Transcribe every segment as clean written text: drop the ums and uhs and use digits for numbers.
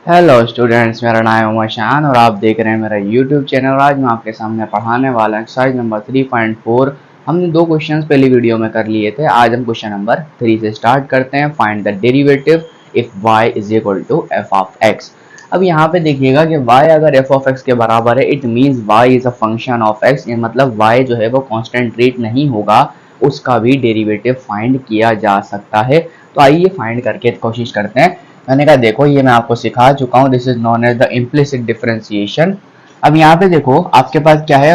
Hello students, मेरा नाम है उमर शान और आप देख रहे हैं मेरा यूट्यूब चैनल। आज मैं आपके सामने पढ़ाने वाला एक्सरसाइज नंबर 3.4। हमने दो क्वेश्चंस पहली वीडियो में कर लिए थे। आज हम क्वेश्चन नंबर 3 से स्टार्ट करते हैं। Find the derivative if y is equal to f of x. अब यहाँ पे देखिएगा कि y अगर f ऑफ एक्स के बराबर है, it means y is a function of x। ये मतलब y जो है वो कॉन्स्टेंट रेट नहीं होगा, उसका भी डेरिवेटिव फाइंड किया जा सकता है। तो आइए फाइंड करके कोशिश करते हैं। मैंने कहा देखो, ये मैं आपको सिखा चुका हूँ। This is known as the implicit differentiation. अब यहाँ पे देखो आपके पास क्या है,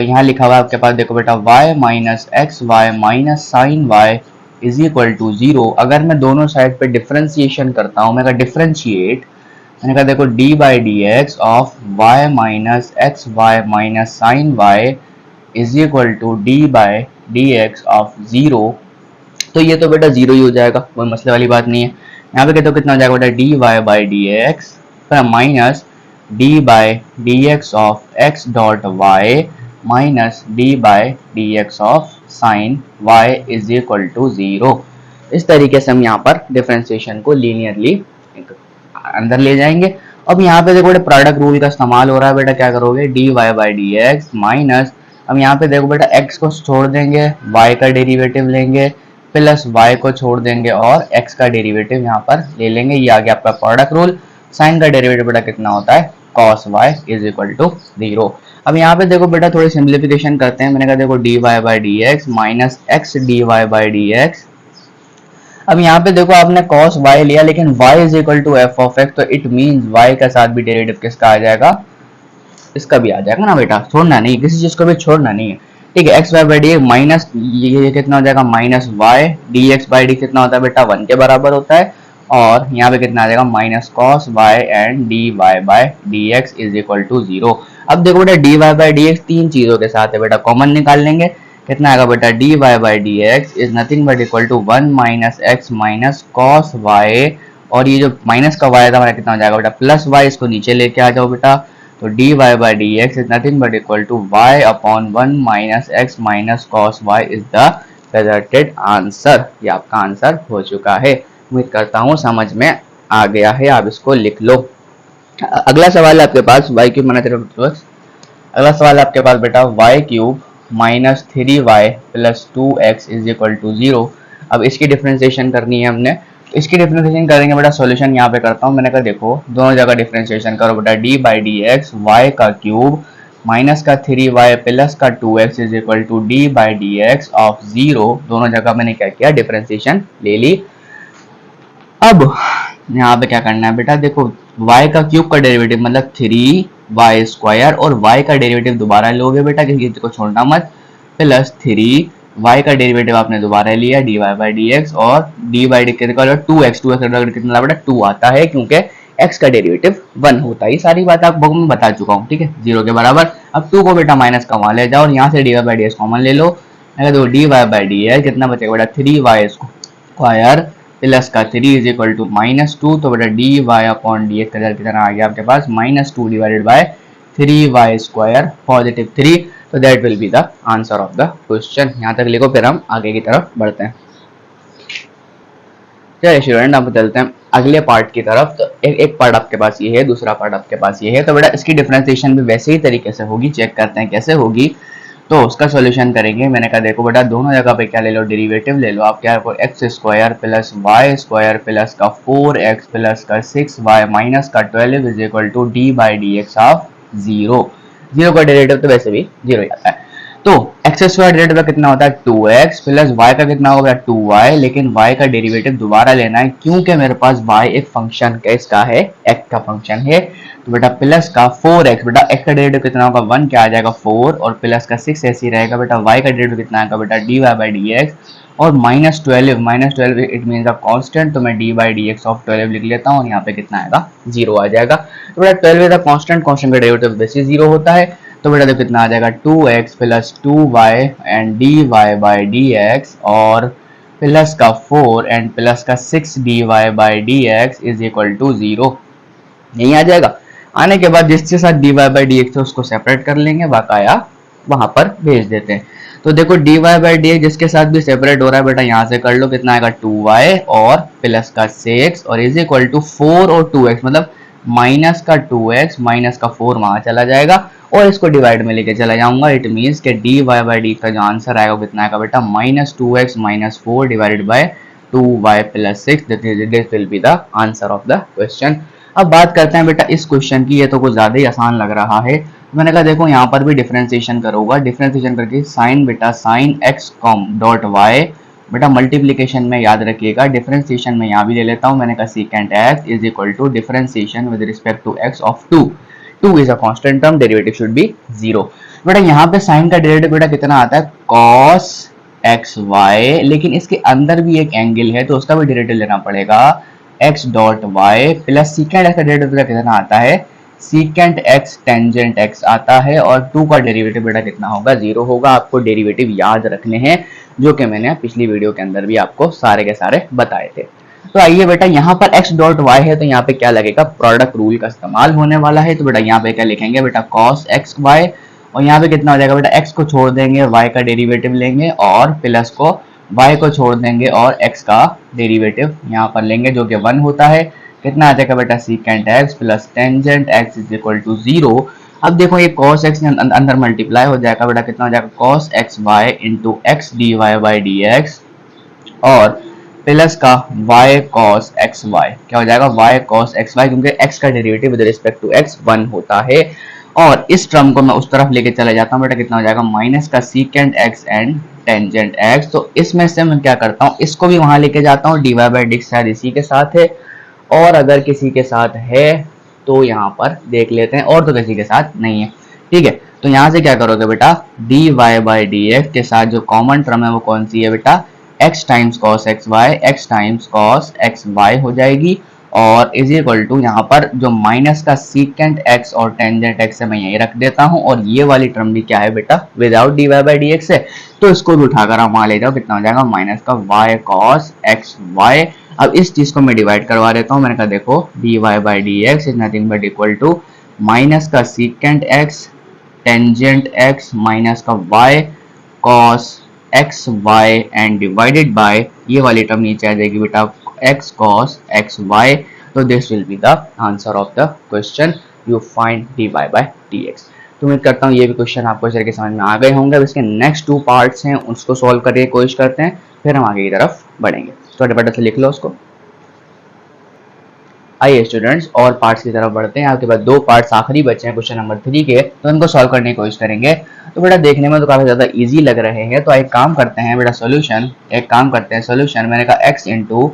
यहाँ लिखा हुआ है आपके पास, देखो बेटा, y minus x y minus sine y is equal to 0। अगर मैं दोनों साइड पे डिफरेंशिएशन करता हूँ, मैं डिफरेंशिएट, मैंने कहा देखो d by d x of y minus x y minus sine y is equal to d by d x of 0। तो ये तो बेटा 0 ही हो जाएगा, कोई मसले वाली बात नहीं है। यहाँ पे कहते हो कितना हो जाएगा बेटा, d y by d x minus d by d x of x dot y minus d by d x of sine y is equal to 0। इस तरीके से हम यहाँ पर डिफरेंशिएशन को लीनियरली अंदर ले जाएंगे। अब यहाँ पे देखो बेटा प्रोडक्ट रूल का इस्तेमाल हो रहा है। बेटा क्या करोगे, d y by d x minus, अब यहाँ पे देखो बेटा x को छोड़ देंगे, y का डेरिवेटिव लेंगे, प्लस y को छोड़ देंगे और x का डेरिवेटिव यहाँ पर ले लेंगे। ये आ गया आपका प्रोडक्ट रूल। साइन का डेरिवेटिव बेटा कितना होता है, cos y is equal to 0। अब यहाँ पे देखो बेटा थोड़ी सिंप्लीफिकेशन करते हैं। मैंने कहा देखो d y by d x minus x d y by d x. अब यहाँ पे देखो आपने cos y लिया, लेकिन y is equal to f of x, तो इट मीन्स y का साथ भी डेरिवेटिव किसका आ जाएगा, इसका भी आ जाएगा ना बेटा, छोड़ना नहीं, किसी चीज को भी छोड़ना नहीं है। ठीक है, x y by d x minus ये कितना हो जाएगा, minus y d x by d कितना होता है बेटा, 1 के बराबर होता है। और यहाँ पे कितना आ जाएगा, minus cos y and d y by d x is equal to 0। अब देखो बेटा d y by d x तीन चीजों के साथ है बेटा, कॉमन निकाल लेंगे। कितना आएगा बेटा, d y by d x is nothing but equal to 1 minus x minus cos y, और ये जो माइनस का वाई था हमारा कितना हो जाएगा बेटा, प्लस वाई, इसको नीचे लेके आ जाओ बेटा। तो d y by d x is nothing but equal to y upon 1 minus x minus cos y is the resulted answer. ये आपका आंसर हो चुका है। उम्मीद करता हूँ समझ में आ गया है, आप इसको लिख लो। अगला सवाल है आपके पास y क्यूब माइनस, अगला सवाल है आपके पास बेटा y cube minus 3y plus 2x is equal to 0। अब इसकी डिफरेंशिएशन करनी है हमने, इसकी डिफरेंशिएशन करेंगे बेटा। सॉल्यूशन यहाँ पे करता हूँ। मैंने कहा देखो दोनों जगह डिफरेंशिएशन करो बेटा, d by d x y का क्यूब माइनस का 3y प्लस का 2x is equal to d by d x of 0। दोनों जगह मैंने क्या किया, डिफरेंशिएशन ले ली। अब यहाँ पे क्या करना है बेटा, देखो y का क्यूब का डेरिवेटिव मतलब 3y स्क्वायर, और y का डेरिवेटिव दोबारा लोगे बेटा, किसी को छोड़ना मत, प्लस 3y का डेरिवेटिव आपने दोबारा लिया d y by d x, और डी बाई डी कितना 2x, 2x कितना बेटा 2 आता है, क्योंकि x का डेरिवेटिव 1 होता है। ये सारी बात आपको मैं बता चुका हूँ, ठीक है, 0 के बराबर। अब 2 को बेटा माइनस का वहां ले जाओ और यहाँ से d y by d x common ले लो। देखो d y by d x कितना बचेगा बेटा, 3y स्क्वायर प्लस का 3 इज इक्वल टू माइनस 2। तो बेटा d y upon d x का रिजल्ट कितना आ गया आपके पास, minus 2 divided by 3y square positive 3। तो that will be the answer of the question. यहाँ तक लिखो, फिर हम आगे की तरफ बढ़ते हैं। चलिए स्टूडेंट, अब चलते हैं अगले पार्ट की तरफ। तो एक पार्ट आपके पास ये है, दूसरा पार्ट आपके पास ये है। तो बेटा इसकी डिफरेंशिएशन भी वैसे ही तरीके से होगी, चेक करते हैं कैसे होगी। तो उसका सॉल्यूशन करेंगे। मैंने कहा देखो बेटा दोनों जगह पे क्या ले लो, डेरिवेटिव ले लो। आप क्या x square plus y square plus का 4x प्लस का 6y माइनस का 12 is equal to d by d x of 0। 0 का डेरिवेटिव तो वैसे भी 0 ही आता है। तो एक्स स्क्वायर डेरिवेटिव का कितना होता है 2x प्लस y का कितना होगा 2y, लेकिन y का डेरिवेटिव दोबारा लेना है क्योंकि मेरे पास y एक फंक्शन इसका है, x का फंक्शन है। तो बेटा प्लस का 4x, बेटा x का डेरिवेटिव कितना होगा 1 क्या आ जाएगा 4, और प्लस का 6 ऐसे ही रहेगा बेटा। y का डेरिवेटिव कितना आएगा बेटा d y by d x, और minus 12 it means a constant, तो मैं d by d x of 12 लिख लेता हूँ, और यहाँ पे कितना आएगा 0 आ जाएगा। तो बेटा 12 इज अ कांस्टेंट, कांस्टेंट का डेरिवेटिव वैसे 0 होता है। तो बेटा देखो कितना आ जाएगा 2x plus 2y and d y by d x, और प्लस का 4 एंड प्लस का 6 d y by d x is equal to 0। यही आ जाएगा। आने के बाद जिसके साथ d y by d x है उसको सेपरेट कर लेंगे, बकाया वहां पर भेज देते हैं। तो देखो d y by d x जिसके साथ भी सेपरेट हो रहा है बेटा, यहाँ से कर लो, कितना आएगा 2y और प्लस का 6 और इज इक्वल टू 4 और 2x, मतलब माइनस का 2x माइनस का 4 वहां चला जाएगा और इसको डिवाइड में लेके चला जाऊंगा। इट मीन्स के dy बाई डी का जो आंसर आएगा कितना आएगा बेटा, -2x minus 4 divided by 2y plus 6। This will be the answer of the question. अब बात करते हैं बेटा इस क्वेश्चन की। ये तो कुछ ज्यादा ही आसान लग रहा है। मैंने कहा देखो यहाँ पर भी डिफरेंशिएशन करूंगा, डिफरेंशिएशन करके साइन बेटा साइन x डॉट y बेटा मल्टीप्लीकेशन में याद रखिएगा, डिफरेंशिएशन में यहाँ भी ले लेता हूँ। मैंने कहा secant x is equal to differentiation with respect to x of 2 is a constant term, derivative should be 0। बेटा यहाँ पे साइन का डेरिवेटिव बेटा कितना आता है, cos xy, लेकिन इसके अंदर भी एक एंगल है तो उसका भी डेरिवेटिव लेना पड़ेगा, x dot y plus secant x का डेरिवेटिव कितना आता है, सीकेंट x टेंजेंट x आता है, और 2 का डेरिवेटिव बेटा कितना होगा, 0 होगा। आपको डेरिवेटिव याद रखने हैं जो कि मैंने पिछली वीडियो के अंदर भी आपको सारे के सारे बताए थे। तो आइए बेटा यहाँ पर x डॉट y है तो यहाँ पे क्या लगेगा, प्रोडक्ट रूल का इस्तेमाल होने वाला है। तो बेटा यहाँ पे क्या लिखेंगे बेटा, cos x y, और यहाँ पे कितना हो जाएगा बेटा, x को छोड़ देंगे y का डेरिवेटिव लेंगे और प्लस को y को छोड़ देंगे और x का डेरिवेटिव यहाँ पर लेंगे जो कि 1 होता है। कितना आ जाएगा बेटा, secant x plus tangent x is equal to 0। अब देखो ये cos x अंदर मल्टीप्लाई हो जाएगा बेटा, कितना हो जाएगा, cos xy into x dy बाई dx और प्लस का y cos xy, क्या हो जाएगा, y cos xy, क्योंकि x का derivative with respect to x 1 होता है। और इस टर्म को मैं उस तरफ लेके चला जाता हूँ बेटा, कितना हो जाएगा, माइनस का secant x and tangent x। तो इसमें से मैं क्या करता हूँ, इसको भी वहां लेके जाता हूँ, dy बाई dx शायद इसी के साथ है, और अगर किसी के साथ है तो यहाँ पर देख लेते हैं, और तो किसी के साथ नहीं है। ठीक है, तो यहाँ से क्या करोगे बेटा, dy बाई dx के साथ जो कॉमन टर्म है वो कौन सी है बेटा, x times cos xy, x times cos xy हो जाएगी, और इज इक्वल टू यहाँ पर जो माइनस का सीकेंट x और टेंजेंट x है मैं यही रख देता हूँ, और ये वाली टर्म भी क्या है बेटा, विदाउट dy बाई dx है, तो इसको भी उठाकर आप वहां ले जाओ, कितना हो जाएगा, माइनस का y cos xy। अब इस चीज को मैं डिवाइड करवा देता हूँ। मैंने कहा देखो dy बाई dx is nothing but equal to minus का secant x tangent x minus का y cos xy and divided by ये वाली टर्म नीचे आ जाएगी बेटा, x cos xy। तो this will be the answer of the question, you find dy by dx। तो उम्मीद करता हूँ ये भी क्वेश्चन आपको चल के समझ में आ गए होंगे। अब इसके नेक्स्ट 2 पार्ट्स हैं उसको सॉल्व करने की कोशिश करते हैं, फिर हम आगे की तरफ बढ़ेंगे। तो फटाफट से लिख लो उसको। आइए स्टूडेंट्स और पार्ट्स की तरफ बढ़ते हैं। आपके पास 2 पार्ट्स आखिरी बचे हैं क्वेश्चन नंबर 3 के, तो उनको सॉल्व करने की कोशिश करेंगे। तो बेटा देखने में तो काफी ज्यादा इजी लग रहे हैं, तो एक काम करते हैं बेटा, सोल्यूशन मैंने कहा x इंटू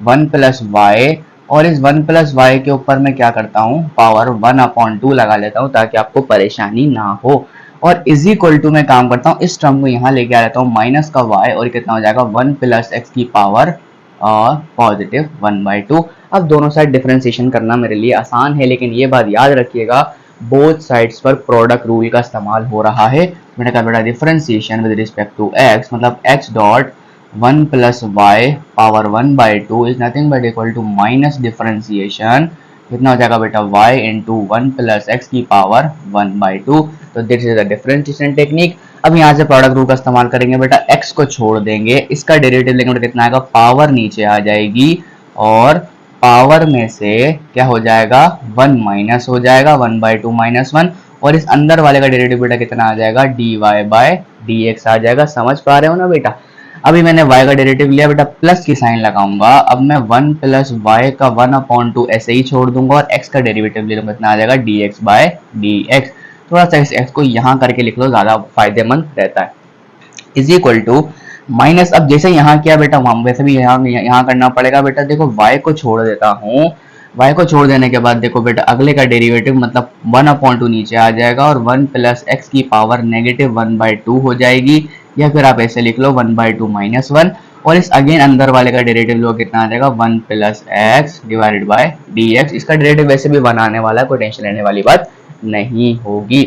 1 प्लस वाई, और इस 1 प्लस वाई के ऊपर मैं क्या करता हूँ, पावर 1/2 लगा लेता हूँ ताकि आपको परेशानी ना हो, और इज इक्वल टू मैं काम करता हूँ इस टर्म को यहाँ लेके आ जाता हूँ, माइनस का y, और कितना हो जाएगा 1 प्लस एक्स की पावर और पॉजिटिव 1/2। अब दोनों साइड डिफरेंशिएशन करना मेरे लिए आसान है, लेकिन ये बात याद रखिएगा बोथ साइड्स पर प्रोडक्ट रूल का इस्तेमाल हो रहा है। मैंने कहा बेटा differentiation with respect to x, मतलब x dot 1 plus y power 1/2 is nothing but equal to minus differentiation, कितना हो जाएगा बेटा, y इंटू 1 प्लस एक्स की पावर 1/2। तो this is the differentiation technique. अब यहाँ से प्रोडक्ट रूल का इस्तेमाल करेंगे बेटा, x को छोड़ देंगे, इसका डेरिवेटिव लेंगे बेटा, कितना आएगा, पावर नीचे आ जाएगी, और पावर में से क्या हो जाएगा, 1 माइनस हो जाएगा, 1/2 माइनस 1, और इस अंदर वाले का डेरिवेटिव बेटा कितना आ जाएगा, dy बाय dx आ जाएगा। समझ पा रहे हो ना बेटा। अभी मैंने y का डेरिवेटिव लिया बेटा, प्लस की साइन लगाऊंगा, अब मैं 1 प्लस y का 1/2 ऐसे ही छोड़ दूंगा, और x का डेरिवेटिव ले लूंगा, कितना आ जाएगा, dx बाय dx। थोड़ा सा इस x को यहाँ करके लिख लो, ज्यादा फायदेमंद रहता है। इज इक्वल टू माइनस, अब जैसे यहाँ किया बेटा वहां वैसे भी यहाँ करना पड़ेगा बेटा। देखो y को छोड़ देता हूँ, y को छोड़ देने के बाद देखो बेटा अगले का डेरिवेटिव मतलब 1/2 नीचे आ जाएगा, और 1 प्लस एक्स की पावर नेगेटिव 1/2 हो जाएगी, या फिर आप ऐसे लिख लो 1/2 माइनस 1, और इस अगेन अंदर वाले का डेरिवेटिव लो, कितना आ जाएगा, 1 plus x divided by dx। इसका डेरिवेटिव वैसे भी 1 आने वाला है, कोई टेंशन लेने वाली बात नहीं होगी।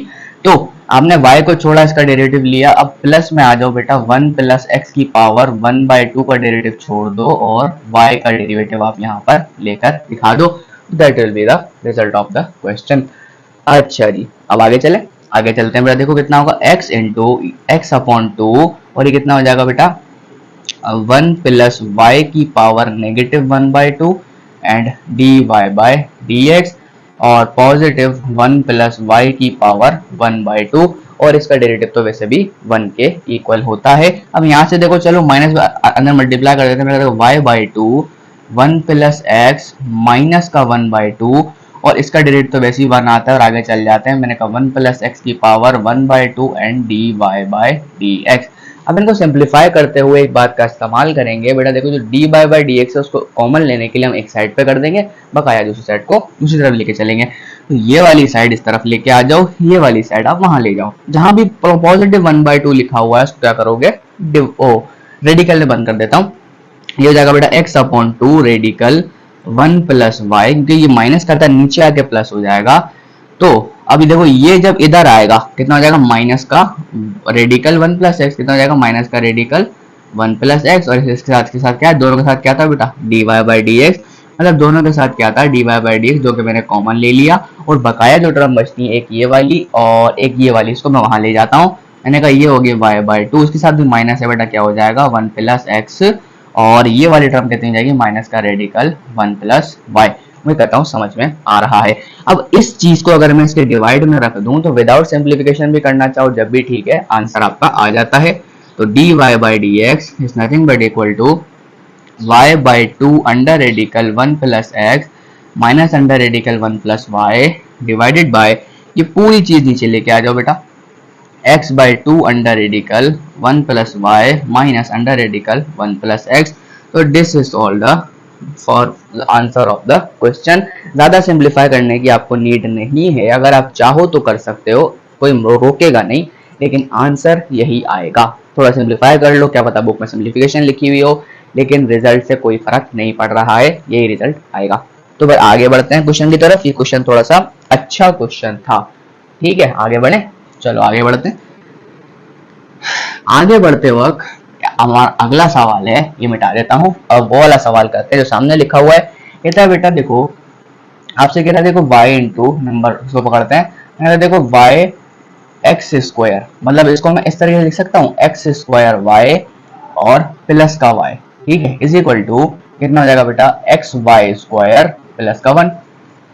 तो आपने y को छोड़ा, इसका डेरिवेटिव लिया, अब प्लस में आ जाओ बेटा, 1 प्लस एक्स की पावर 1/2 का डेरिवेटिव छोड़ दो, और y का डेरिवेटिव आप यहाँ पर लेकर दिखा दो। That will be the result of the question. अच्छा जी, अब आगे चलते हैं बेटा। देखो कितना होगा, x इंटू x/2, और ये कितना हो जाएगा बेटा, 1 प्लस y की power negative 1/2 and dy by dx। और पॉजिटिव 1 प्लस वाई की पावर 1/2 और इसका डेरिवेटिव तो वैसे भी 1 के इक्वल होता है। अब यहाँ से देखो चलो माइनस अंदर मल्टीप्लाई कर देते हैं, देखो y/2 1 प्लस एक्स माइनस का 1/2 और इसका डेरिवेटिव तो वैसे ही 1 आता है और आगे चल जाते हैं। मैंने कहा 1 प्लस एक्स की पावर 1/2 एंड dy/dx। अब इनको सिंप्लीफाई करते हुए एक बात का इस्तेमाल करेंगे बेटा, देखो जो dy/dx है उसको कॉमन लेने के लिए हम एक साइड पे कर देंगे, बकाया दूसरी साइड को दूसरी तरफ लेके चलेंगे। तो ये वाली साइड इस तरफ लेके आ जाओ, ये वाली साइड आप वहां ले जाओ। जहां भी पॉजिटिव 1/2 लिखा हुआ है उसको क्या करोगे, रेडिकल में बंद कर देता हूँ। ये हो जाएगा बेटा x/2 रेडिकल 1 प्लस वाई, क्योंकि ये माइनस करता है नीचे आके प्लस हो जाएगा। तो अभी देखो ये जब इधर आएगा कितना हो जाएगा, माइनस का रेडिकल 1 प्लस एक्स, कितना हो जाएगा माइनस का रेडिकल 1 प्लस एक्स, और इसके साथ क्या है, दोनों के साथ क्या था बेटा dy/dx, मतलब दोनों के साथ क्या था dy/dx, जो कि मैंने कॉमन ले लिया। और बकाया जो टर्म बचती है एक ये वाली और एक ये वाली, इसको मैं वहां ले जाता हूँ। मैंने कहा ये हो गई y/2, इसके साथ भी माइनस है बेटा, क्या हो जाएगा 1 प्लस एक्स, और ये वाली टर्म कितनी जाएगी माइनस का रेडिकल 1 प्लस वाई। मैं कहता हूँ समझ में आ रहा है। अब इस चीज को अगर मैं इसके डिवाइड में रख दूं तो विदाउट सिंप्लीफिकेशन भी करना चाहो जब भी ठीक है, आंसर आपका आ जाता है। तो dy/dx is nothing but equal to y/2 under radical 1 plus x minus under radical 1 plus y divided by, ये पूरी चीज नीचे लेके आ जाओ बेटा, x/2 under radical 1 plus y minus under radical 1 plus x. तो this is all the for answer of the question. ज्यादा सिंप्लीफाई करने की आपको नीड नहीं है, अगर आप चाहो तो कर सकते हो, कोई रोकेगा नहीं, लेकिन आंसर यही आएगा। थोड़ा सिंप्लीफाई कर लो, क्या पता बुक में सिंप्लीफिकेशन लिखी हुई हो, लेकिन रिजल्ट से कोई फर्क नहीं पड़ रहा है, यही रिजल्ट आएगा। तो फिर आगे बढ़ते हैं क्वेश्चन की तरफ। ये क्वेश्चन थोड़ा सा अच्छा क्वेश्चन था, ठीक है आगे बढ़े, चलो आगे बढ़ते हैं। आगे बढ़ते वक्त हमारा अगला सवाल है, ये मिटा देता हूं, अब वो वाला सवाल करते हैं जो सामने लिखा हुआ है। कहता है बेटा देखो, आपसे कह रहा है देखो y इंटू नंबर, उसको पकड़ते हैं, देखो y एक्स स्क्वायर, मतलब इसको मैं इस तरीके से लिख सकता हूँ एक्स स्क्वायर वाई और प्लस का y, ठीक है, इज इक्वल टू कितना हो जाएगा बेटा एक्स वाई स्क्वायर प्लस का 1।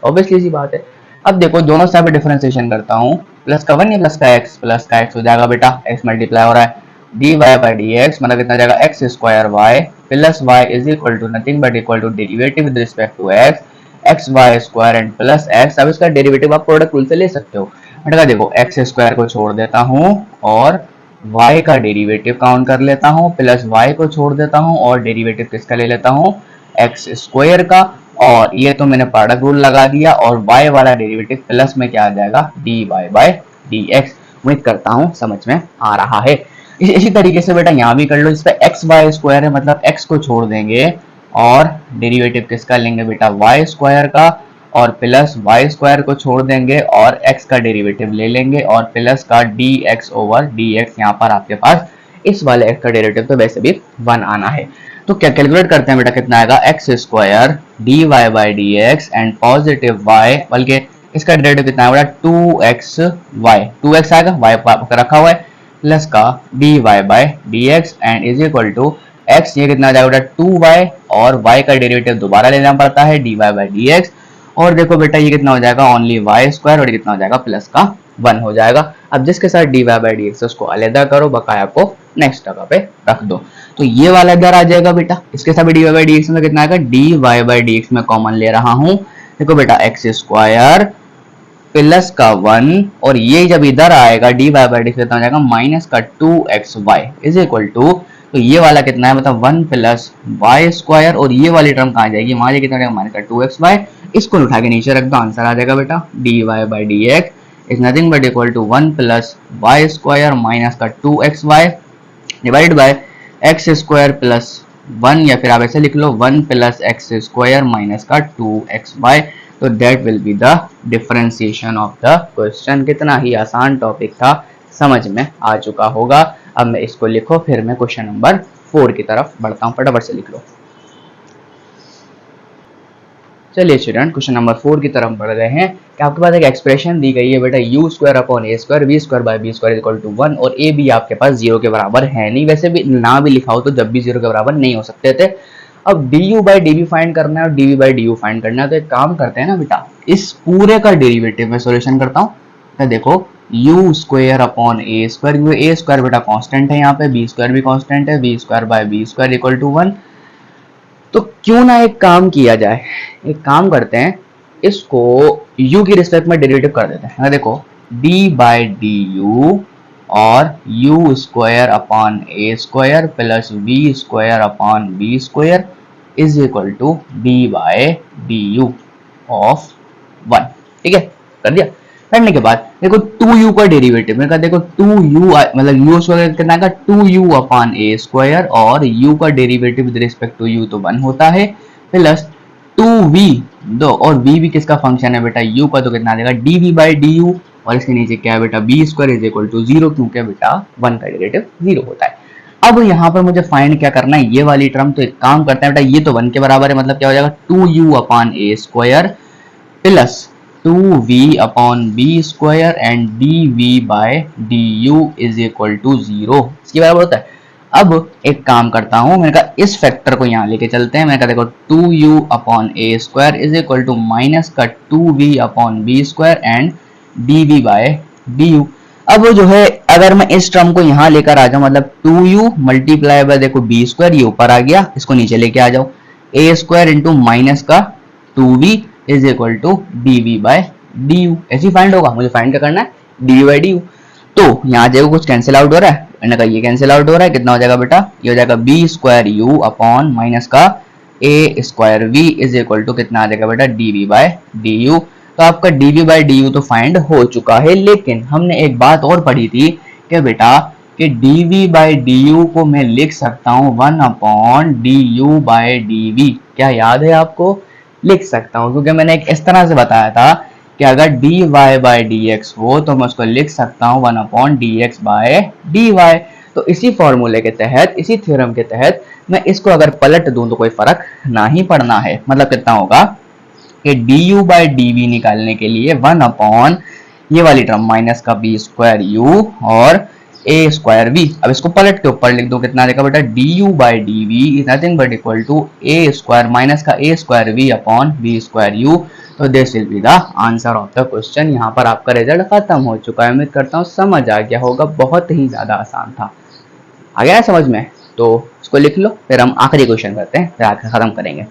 ऑब्वियसली सी बात है। अब देखो दोनों साइड पे डिफरेंशिएशन करता हूँ, प्लस का 1 या प्लस का x हो जाएगा बेटा, x मल्टीप्लाई हो रहा है dy/dx, मतलब कितना जाएगा x square y plus y is equal to nothing but equal to derivative with respect to x y square and plus x. अब इसका डेरिवेटिव आप प्रोडक्ट रूल से ले सकते हो। मैंने देखो एक्स स्क्वायर को छोड़ देता हूँ और y का डेरिवेटिव काउंट कर लेता हूँ, प्लस y को छोड़ देता हूँ और डेरिवेटिव किसका ले लेता हूँ एक्स स्क्वायर का, और ये तो मैंने प्रोडक्ट रूल लगा दिया, और y वाला डेरिवेटिव प्लस में क्या आ जाएगा dy/dx। उम्मीद करता हूँ समझ में आ रहा है। इसी तरीके से बेटा यहाँ भी कर लो, इस पे एक्स वाई स्क्वायर है, मतलब x को छोड़ देंगे और डेरिवेटिव किसका लेंगे बेटा y स्क्वायर का, और प्लस वाई स्क्वायर को छोड़ देंगे और x का डेरिवेटिव ले लेंगे और प्लस का dx/dx। यहाँ पर आपके पास इस वाले x का डेरिवेटिव तो वैसे भी 1 आना है। तो क्या कैलकुलेट करते हैं बेटा, कितना आएगा x square dy/dx and positive y, बल्कि इसका डेरिवेटिव कितना है बेटा 2xy, 2x आएगा, y रखा हुआ है, प्लस का dy/dx and is equal to x, ये कितना आ जाएगा बेटा 2y, और y का डेरिवेटिव दोबारा लेना पड़ता है dy/dx, और देखो बेटा ये कितना हो जाएगा ओनली y स्क्वायर, और ये कितना हो जाएगा प्लस का 1 हो जाएगा। अब जिसके साथ dy/dx उसको अलग करो, बकाया को नेक्स्ट जगह पे रख दो। तो ये वाला इधर आ जाएगा बेटा, इसके साथ dy/dx में कितना आएगा dy/dx में कॉमन ले रहा हूं, देखो बेटा एक्स स्क्वायर प्लस का 1, और ये जब इधर आएगा dy/dx कितना हो जाएगा माइनस का 2xy इज इक्वल टू, तो ये वाला कितना है मतलब 1 प्लस वाई स्क्वायर, और ये वाली टर्म कहाँ जाएगी, हमारे कितना जाएगा माइनस का 2xy, इसको उठा के नीचे रख दो, आंसर आ जाएगा बेटा dy/dx is nothing but equal to 1 plus y square minus का 2xy divided by x square plus 1, या फिर आप ऐसे लिख लो 1 प्लस एक्स स्क्वायर माइनस का 2xy। तो that will be the differentiation of the question. कितना ही आसान टॉपिक था, समझ में आ चुका होगा। अब मैं इसको लिखो, फिर मैं क्वेश्चन नंबर 4 की तरफ बढ़ता हूँ, फटाफट से लिख लो। चलिए स्टूडेंट क्वेश्चन नंबर 4 की तरफ बढ़ गए हैं कि आपके पास एक एक्सप्रेशन दी गई है बेटा u square upon a square b square by b square equal to 1, और a b आपके पास 0 के बराबर है नहीं, वैसे भी ना भी लिखा हो तो जब भी 0 के बराबर नहीं हो सकते थे। अब du बाई डी फाइंड करना है और dv बाई du फाइंड करना है, तो एक काम करते हैं ना बेटा, इस पूरे का डेरिवेटिव में सॉल्यूशन करता हूँ। तो देखो u square upon a square, a square बेटा कांस्टेंट है यहाँ पे, बी स्क्वायर भी कांस्टेंट है, b square by b square equal to 1। तो क्यों ना एक काम किया जाए, एक काम करते हैं, इसको u की रिस्पेक्ट में डेरिवेटिव कर देते हैं। देखो d बाई डी यू और u square upon a square plus v square upon b square is equal to d by d u of 1। ठीक है, कर दिया। करने के बाद देखो 2u का डेरिवेटिव में, देखो 2u मतलब u स्क्वायर कितना का 2u अपॉन ए स्क्वायर, और u का derivative with respect to u तो 1 होता है, प्लस 2v दो, और v भी किसका फंक्शन है बेटा, u का, तो कितना आ जाएगा dv बाई du, और इसके नीचे क्या है बेटा, b square is equal to 0, क्योंकि बेटा 1 का डेरिवेटिव 0 होता है। अब यहाँ पर मुझे फाइंड क्या करना है, ये वाली टर्म, तो एक काम करते हैं बेटा, ये तो 1 के बराबर है, मतलब क्या हो जाएगा 2u upon a square plus 2v upon b square and dv by du is equal to 0, इसके बराबर होता है। अब एक काम करता हूं, मैंने कहा इस फैक्टर को यहाँ लेके चलते हैं। मैंने कहा देखो 2u upon a square is equal to minus का 2v upon b square and dv by du। अब जो है अगर मैं इस टर्म को यहाँ लेकर आ जाऊं, मतलब 2u मल्टीप्लाई बाय देखो बी स्क्वायर, ये ऊपर आ गया, इसको नीचे लेके आ जाओ, ए स्क्वायर इंटू माइनस का 2v is equal to dv by du। ऐसे फाइंड होगा, मुझे फाइंड क्या करना है, dv बाय du। तो यहाँ देखो कुछ कैंसिल आउट हो रहा है, मैंने कहा ये कैंसिल आउट हो रहा है, कितना हो जाएगा बेटा, ये हो जाएगा b square u upon minus का a square v is equal to कितना आ जाएगा बेटा, dv बाय du। तो आपका dv बाय du तो फाइंड हो चुका है, लेकिन हमने एक बात और पढ़ी थी कि बेटा कि dv बाय du को मैं लिख सकता हूँ 1 अपॉन du बाय dv। क्या याद है आपको, लिख सकता हूँ, क्योंकि मैंने एक इस तरह से बताया था कि अगर dy बाय dx हो तो मैं उसको लिख सकता हूँ 1 अपॉन dx बाय dy। तो इसी फॉर्मूले के तहत, इसी थ्योरम के तहत मैं इसको अगर पलट दूं तो कोई फर्क ना ही पड़ना है। मतलब कितना होगा कि du बाय dv निकालने के लिए 1 अपॉन ये वाली टर्म माइनस का बी स्क्वायर यू और ए स्क्वायर वी। अब इसको पलट के ऊपर लिख दो, कितना आएगा बेटा, du बाय dv is nothing but equal to a square minus का a square v upon b square u. तो this will be the answer of the question. यहाँ पर आपका रिजल्ट खत्म हो चुका है, उम्मीद करता हूँ समझ आ गया होगा, बहुत ही ज्यादा आसान था। आ गया समझ में, तो इसको लिख लो, फिर हम आखिरी क्वेश्चन करते हैं, फिर आखिर खत्म करेंगे।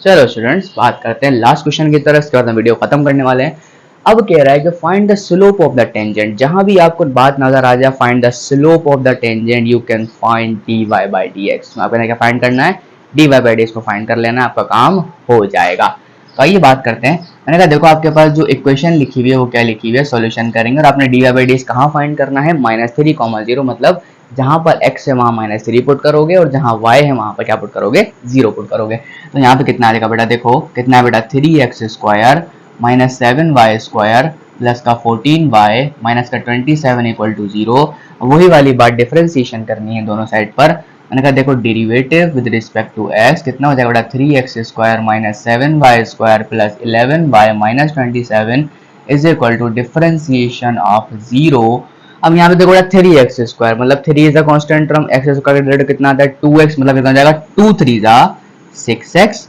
चलो स्टूडेंट्स, बात करते हैं लास्ट क्वेश्चन की तरफ, इसके बाद हम वीडियो खत्म करने वाले हैं। अब कह रहा है कि find the slope of the tangent. जहां भी आपको बात नजर आ जाए, find the slope of the tangent, you can find dy by dx। आपने क्या फाइंड करना है, dy बाय dx को फाइंड कर लेना, आपका काम हो जाएगा। तो आइए बात करते हैं। मैंने कहा देखो आपके पास जो इक्वेशन लिखी हुई है वो क्या लिखी हुई है, सॉल्यूशन करेंगे, और आपने dy बाय dx कहाँ फाइंड करना है, -3, 0, मतलब जहां पर x है वहां -3 पुट करोगे और जहां y है वहां पर क्या पुट करोगे, 0 पुट करोगे। तो यहाँ पे कितना आ जाएगा बेटा, देखो कितना है बेटा, 3x square minus 7y square plus का 14y माइनस का 27 इक्वल टू 0। वही वाली बात डिफरेंशिएशन करनी है दोनों साइड पर। मैंने कहा देखो derivative with respect to x कितना हो जाएगा बेटा, 3x square minus 7y square plus 11y minus 27 is equal to differentiation of 0। अब यहाँ पे देखो 3x स्क्वायर, मतलब 3 is a constant term, x square का डेरिवेटिव कितना आता है 2x, मतलब कितना हो जाएगा 2 3 जा 6x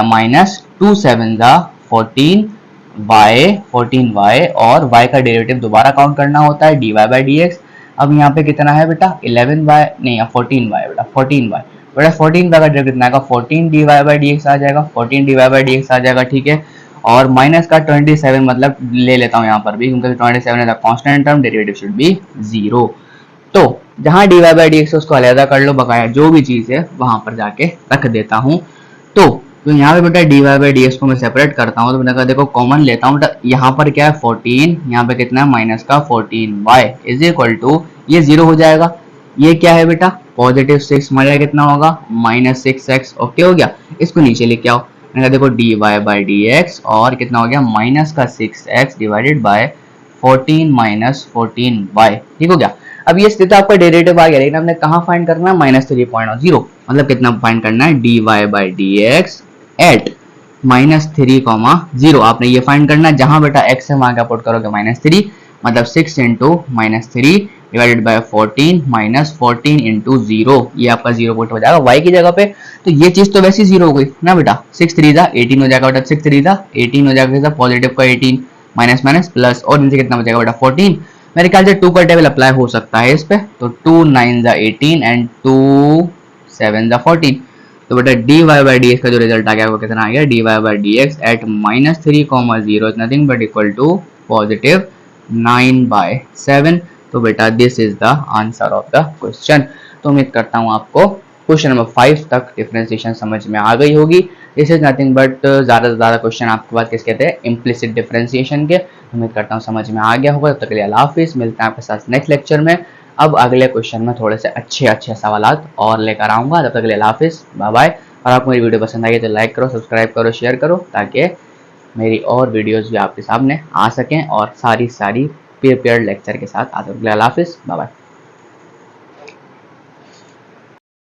माइनस 2 7 जा 14y और y का डेरिवेटिव दोबारा काउंट करना होता है dy बाय dx। अब यहाँ पे कितना है बेटा 11y नहीं 14y बेटा 14y का डेरिवेटिव कितना आएगा 14 dy बाय dx आ जाएगा, 14 dy बाय dx आ जाएगा, ठीक है। और माइनस का 27 मतलब ले लेता हूँ यहाँ पर भी, क्योंकि 27 है constant term, derivative should be 0। तो जहाँ dy बाय dx उसको अलग कर लो, बकाया जो भी चीज है वहां पर जाके रख देता हूँ। तो यहाँ पे बेटा dy बाय dx को मैं सेपरेट करता हूँ, तो मैंने कहा देखो कॉमन लेता हूँ, यहाँ पर क्या है 14, यहाँ पे कितना है माइनस का 14y इज इक्वल टू ये 0 हो जाएगा। ये क्या है बेटा पॉजिटिव 6 मजा कितना होगा -6x, ओके हो गया। इसको नीचे लेके आओ, मैंने कहा देखो dy बाय dx और कितना हो गया माइनस का 6x divided by 14 minus 14y, ठीक हो गया। अब ये स्थिति आपका डेरिवेटिव आ गया, लेकिन हमने कहाँ फाइंड करना है -3.0, मतलब कितना फाइंड करना है dy बाय dx एट -3, आपने ये फाइंड करना है, जहां बेटा x है वहां क्या पुट करोगे -3, मतलब 6 into -3 divided by 14 minus 14 into 0, ये आपका 0 पुट हो जाएगा y की जगह पे। तो ये चीज तो वैसे ही 0 हो गई ना बेटा, 6 3 जा 18 हो जाएगा बेटा, 6 3 जा 18 हो जाएगा, पॉजिटिव का 18 माइनस माइनस प्लस, और इनसे कितना बचेगा बेटा 14। मेरे ख्याल से 2 का टेबल अप्लाई हो सकता है इस पे, तो 2 9 जा 18 एंड 2 7 जा 14। तो बेटा dy बाई डी एक्स का जो रिजल्ट आ गया वो कितना आ गया, dy by d x at minus 3,0 is nothing but equal to positive 9/7। तो बेटा this is the answer of the question. तो उम्मीद करता हूँ आपको क्वेश्चन नंबर 5 तक डिफरेंशिएशन समझ में आ गई होगी। दिस इज नथिंग बट ज़्यादा से ज़्यादा क्वेश्चन आपके पास किस कहते हैं, इम्प्लिसिट डिफरेंशिएशन के। उम्मीद करता हूँ समझ में आ गया होगा। तब तक के लिए अल्लाह हाफिज़, मिलते हैं आपके साथ नेक्स्ट लेक्चर में। अब अगले क्वेश्चन में थोड़े से अच्छे सवालात और लेकर आऊँगा। तब तक के लिए अल्लाह हाफिज़, बाय बाय। और आपको मेरी वीडियो पसंद आई तो लाइक करो, सब्सक्राइब करो, शेयर करो, ताकि मेरी और वीडियोज़ भी आपके सामने आ सकें और सारी प्रिपेयर्ड लेक्चर के साथ आ सकें। अल्लाह हाफिज़, बाय बाय।